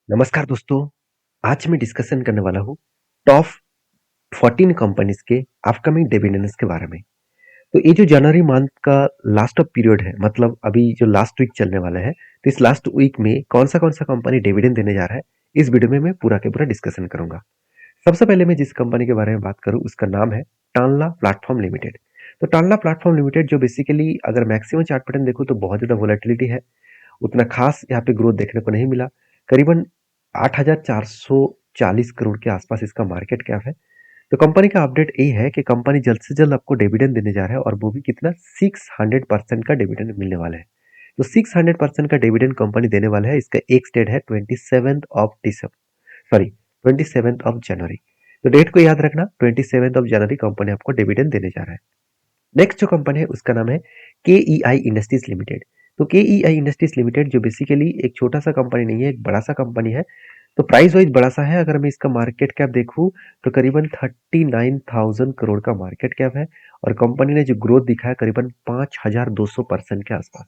नमस्कार दोस्तों, आज मैं डिस्कशन करने वाला हूँ टॉप 14 कंपनीज के अपकमिंग डिविडेंड्स के बारे में। तो ये जो जनवरी मंथ का लास्ट ऑफ पीरियड है, मतलब अभी जो लास्ट वीक चलने वाला है, तो इस लास्ट वीक में कौन सा कंपनी डिविडेंड देने जा रहा है, इस वीडियो में मैं पूरा के पूरा डिस्कशन करूंगा। सबसे पहले मैं जिस कंपनी के बारे में बात करूँ उसका नाम है टानला प्लेटफॉर्म लिमिटेड। तो टानला प्लेटफॉर्म लिमिटेड जो बेसिकली अगर मैक्सिमम चार्ट पैटर्न देखो तो बहुत ज़्यादा वोलेटिलिटी है, उतना खास यहाँ पे ग्रोथ देखने को नहीं मिला। करीबन 8,440 करोड़ के आसपास इसका मार्केट कैप है। तो कंपनी का अपडेट ये है कि कंपनी जल्द से जल्द आपको डिविडेंड देने जा रहा है और वो भी कितना 600% का डिविडेंड मिलने वाला है। तो 600% का डिविडेंड कंपनी देने वाला है। इसका एक डेट है 27 ऑफ जनवरी। तो डेट को याद रखना, 27 ऑफ जनवरी कंपनी आपको डिविडेंड देने जा रहा है। नेक्स्ट जो कंपनी है उसका नाम है के ई आई इंडस्ट्रीज लिमिटेड। तो के ई आई इंडस्ट्रीज लिमिटेड जो बेसिकली एक छोटा सा कंपनी नहीं है, एक बड़ा सा कंपनी है। तो प्राइस वाइज बड़ा सा है। अगर मैं इसका मार्केट कैप देखूं तो करीबन 39,000 करोड़ का मार्केट कैप है और कंपनी ने जो ग्रोथ दिखाया करीबन 5,200% के आसपास।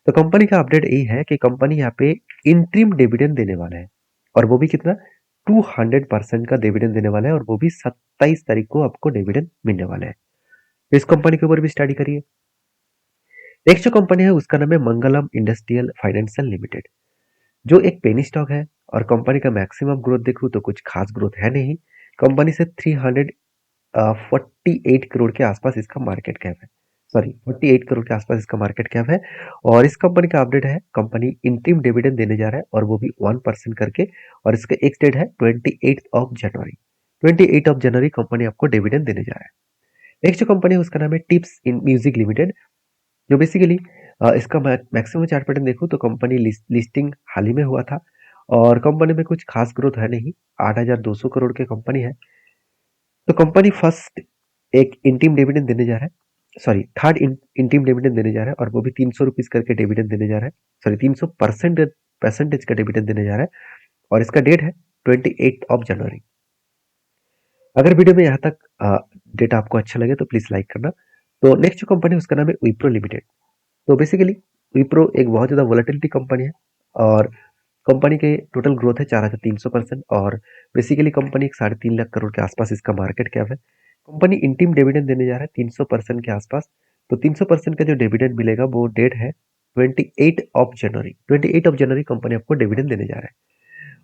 तो कंपनी का अपडेट यही है कि कंपनी यहाँ पे इंट्रीम डिविडेंड देने वाला है और वो भी कितना 200% का डिविडेंड देने वाला है और वो भी 27 तारीख को आपको डिविडेंड मिलने वाला है। तो इस कंपनी के ऊपर भी स्टडी करिए। नेक्स्ट जो कंपनी है उसका नाम है मंगलम इंडस्ट्रियल फाइनेंशियल लिमिटेड, जो एक पेनी स्टॉक है और कंपनी का मैक्सिमम ग्रोथ देखूं तो कुछ खास ग्रोथ है नहीं। कंपनी से 348 करोड़ के आसपास इसका मार्केट कैप है। सॉरी, 48 करोड़ के आसपास इसका मार्केट कैप है। और इस कंपनी का अपडेट है, कंपनी इंटीम डिविडेंड देने जा रहा है और वो भी 1% करके। और इसका एक डेट है 28 of January. 28 of January company आपको डिविडेंड देने जा रहा है। नेक्स्ट जो कंपनी है उसका नाम है टिप्स इन म्यूजिक लिमिटेड, जो बेसिकली इसका मैक्सिमम चार्ट पैटर्न देखो तो कंपनी लिस्टिंग हाल ही में हुआ था और कंपनी में कुछ खास ग्रोथ है नहीं। 8,200 करोड़ की कंपनी है। तो कंपनी फर्स्ट एक इंटीम डिविडेंड देने जा रहा है, सॉरी थर्ड इंटीम डिविडेंड देने जा रहा है और वो भी 300 रुपीज करके डिविडेंड देने जा रहा है। सॉरी, 300% का डिविडेंड देने जा रहा है और इसका डेट है 28 ऑफ जनवरी। अगर वीडियो में यहाँ तक डेटा आपको अच्छा लगे तो प्लीज लाइक करना। तो नेक्स्ट जो कंपनी है उसका नाम है विप्रो लिमिटेड। तो बेसिकली विप्रो एक बहुत ज़्यादा वोलेटिलिटी कंपनी है और कंपनी के टोटल ग्रोथ है 4,300% और बेसिकली कंपनी एक 3.5 लाख करोड़ के आसपास इसका मार्केट कैप है। कंपनी इंटीम डिविडेंड देने जा रहा है 300% के आसपास। तो 300% का जो डिविडेंड मिलेगा वो डेट है 28 ऑफ जनवरी कंपनी आपको डिविडेंड देने जा रहा है।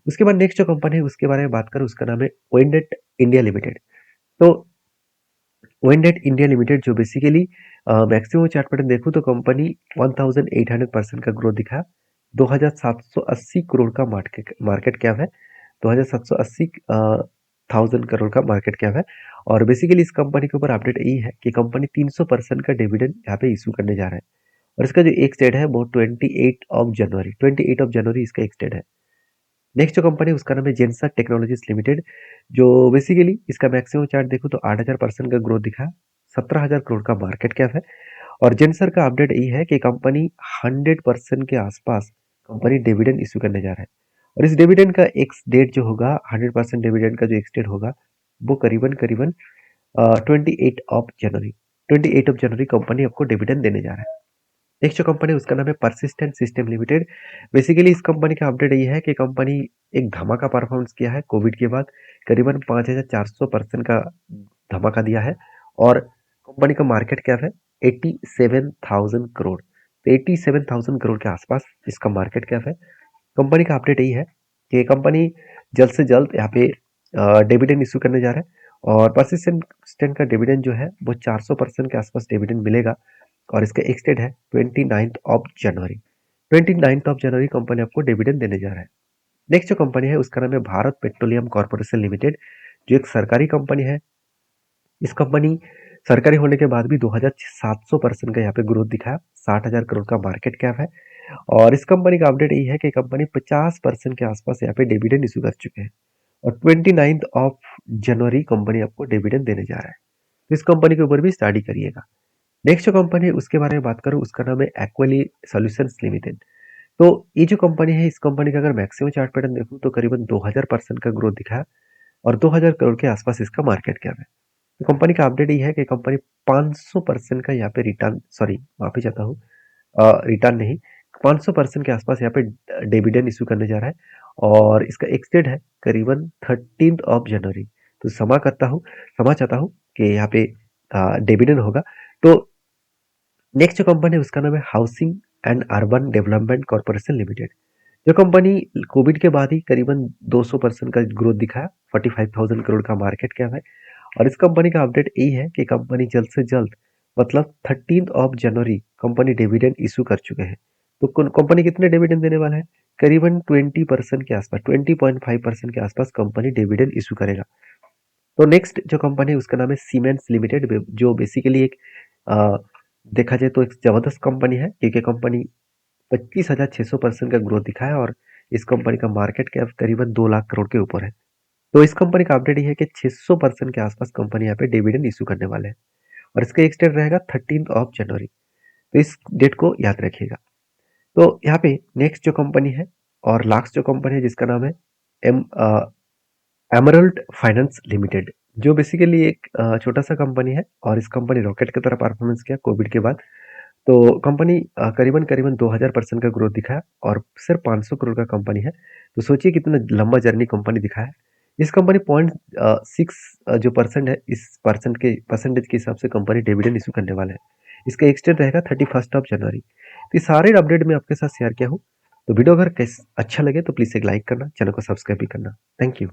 उसके बाद नेक्स्ट जो कंपनी है उसके बारे में बात करें उसका नाम है ओइंडेट इंडिया लिमिटेड। तो ओइंडेट इंडिया लिमिटेड जो बेसिकली मैक्सिमम चार्ट पैटर्न देखूं तो कंपनी 1800% का ग्रोथ दिखा। 2,780 करोड़ का मार्केट कैप है। 2,780 थाउजेंड करोड़ का मार्केट कैप है। और बेसिकली इस कंपनी के ऊपर अपडेट यही है कि कंपनी 300% का डिविडेंड यहाँ पे इशू करने जा रहा है और इसका जो एक डेट है वो 28 ऑफ जनवरी इसका एक डेट है। नेक्स्ट जो कंपनी है उसका नाम है जेंसर टेक्नोलॉजीज लिमिटेड, जो बेसिकली इसका मैक्सिमम चार्ट देखो तो 8,000% का ग्रोथ दिखा। 17,000 करोड़ का मार्केट कैप है और जेंसर का अपडेट यही है कि कंपनी 100% के आसपास कंपनी डिविडेंड इशू करने जा रहा है और इस डिविडेंड का एक्स डेट जो होगा, 100% डिविडेंड का जो एक्स डेट होगा वो करीबन करीबन 28 of January. 28 of January company आपको डिविडेंड देने जा रहा है। नेक्स्ट जो कंपनी है उसका नाम है परसिस्टेंट सिस्टम लिमिटेड। बेसिकली इस कंपनी का अपडेट ये है कि कंपनी एक धमाका परफॉर्मेंस किया है कोविड के बाद। करीबन 5,400% का धमाका दिया है और कंपनी का मार्केट कैप है 87,000 करोड़। तो 87,000 करोड़ के आसपास इसका मार्केट कैप है। कंपनी का अपडेट यही है कि कंपनी जल्द से जल्द यहाँ पे डिविडेंड इशू करने जा रहा है और परसिस्टेंट का डिविडेंड जो है वो 400% के आसपास डिविडेंड मिलेगा और इसका एक्सटेंड है 29 of January. 29 of January company आपको डिविडेंड देने जा रहा है। नेक्स्ट जो कंपनी है उसका नाम है भारत पेट्रोलियम कॉर्पोरेशन लिमिटेड, जो एक सरकारी कंपनी है। इस कंपनी सरकारी होने के बाद भी 2,700% का यहाँ पे ग्रोथ दिखाया। 60,000 करोड़ का मार्केट कैप है और इस कंपनी का अपडेट यही है कि कंपनी 50% के आसपास यहाँ पे डिविडेंड इशू कर चुके हैं और 29 ऑफ जनवरी कंपनी आपको डिविडेंड देने जा रहा है। तो इस कंपनी के ऊपर भी स्टडी करिएगा। नेक्स्ट जो कंपनी है उसके बारे में बात करूँ उसका नाम है एक्वाली सॉल्यूशंस लिमिटेड। तो ये जो कंपनी है इस कंपनी का अगर मैक्सिमम चार्ट पैटर्न देखूँ तो करीबन 2,000% का ग्रोथ दिखा और 2,000 करोड़ के आसपास इसका मार्केट कैप है। तो कंपनी का अपडेट ये है कि कंपनी 500% का यहाँ पे रिटर्न, सॉरी माफी चाहता हूँ, रिटर्न नहीं, 500% के आसपास यहाँ पे डिविडेंड इशू करने जा रहा है और इसका एक्स डेट है करीबन 13 जनवरी। तो क्षमा चाहता हूँ कि यहाँ पे डिविडेंड होगा। तो नेक्स्ट जो कंपनी है उसका नाम है housing and urban development corporation limited. जो कंपनी कोविड के बाद ही करीबन 200% का ग्रोथ दिखाया, 45,000 करोड़ का मार्केट कैप है। और इस कंपनी का अपडेट यही है कि कंपनी जल्द से जल्द मतलब 13 जनवरी कंपनी डिविडेंड इशू कर चुके हैं। तो कंपनी कितने डिविडेंड देने वाला है? करीबन 20% के आसपास, 20.5% के आसपास कंपनी डिविडेंड इशू करेगा। तो नेक्स्ट जो कंपनी है उसका नाम है सीमेंट्स लिमिटेड, जो बेसिकली एक अ, देखा जाए तो एक जबरदस्त कंपनी है, क्योंकि कंपनी 25,600% का ग्रोथ दिखाया और इस कंपनी का मार्केट कैप करीबन 2 लाख करोड़ के ऊपर है। तो इस कंपनी का अपडेट ये है कि 600% के आसपास कंपनी यहाँ पे डिविडेंड इशू करने वाले हैं और इसका एक डेट रहेगा 13 जनवरी। तो इस डेट को याद रखिएगा। तो यहाँ पे नेक्स्ट जो कंपनी है और लास्ट जो कंपनी है जिसका नाम है एम एमरल्ड फाइनेंस लिमिटेड, जो बेसिकली एक छोटा सा कंपनी है और इस कंपनी रॉकेट की तरह परफॉर्मेंस किया कोविड के बाद। तो कंपनी करीबन करीबन 2000% का ग्रोथ दिखाया और सिर्फ 500 करोड़ का कंपनी है। तो सोचिए कितना लंबा जर्नी कंपनी दिखाया है। इस कंपनी 0.6 जो परसेंट है, इस परसेंटेज के हिसाब से कंपनी डिविडेंड इशू करने वाला है। इसका एक्सटेंड रहेगा 31 जनवरी। तो ये सारे अपडेट मैं आपके साथ शेयर किया हूँ। तो वीडियो अगर अच्छा लगे तो प्लीज़ एक लाइक करना, चैनल को सब्सक्राइब भी करना। Thank you.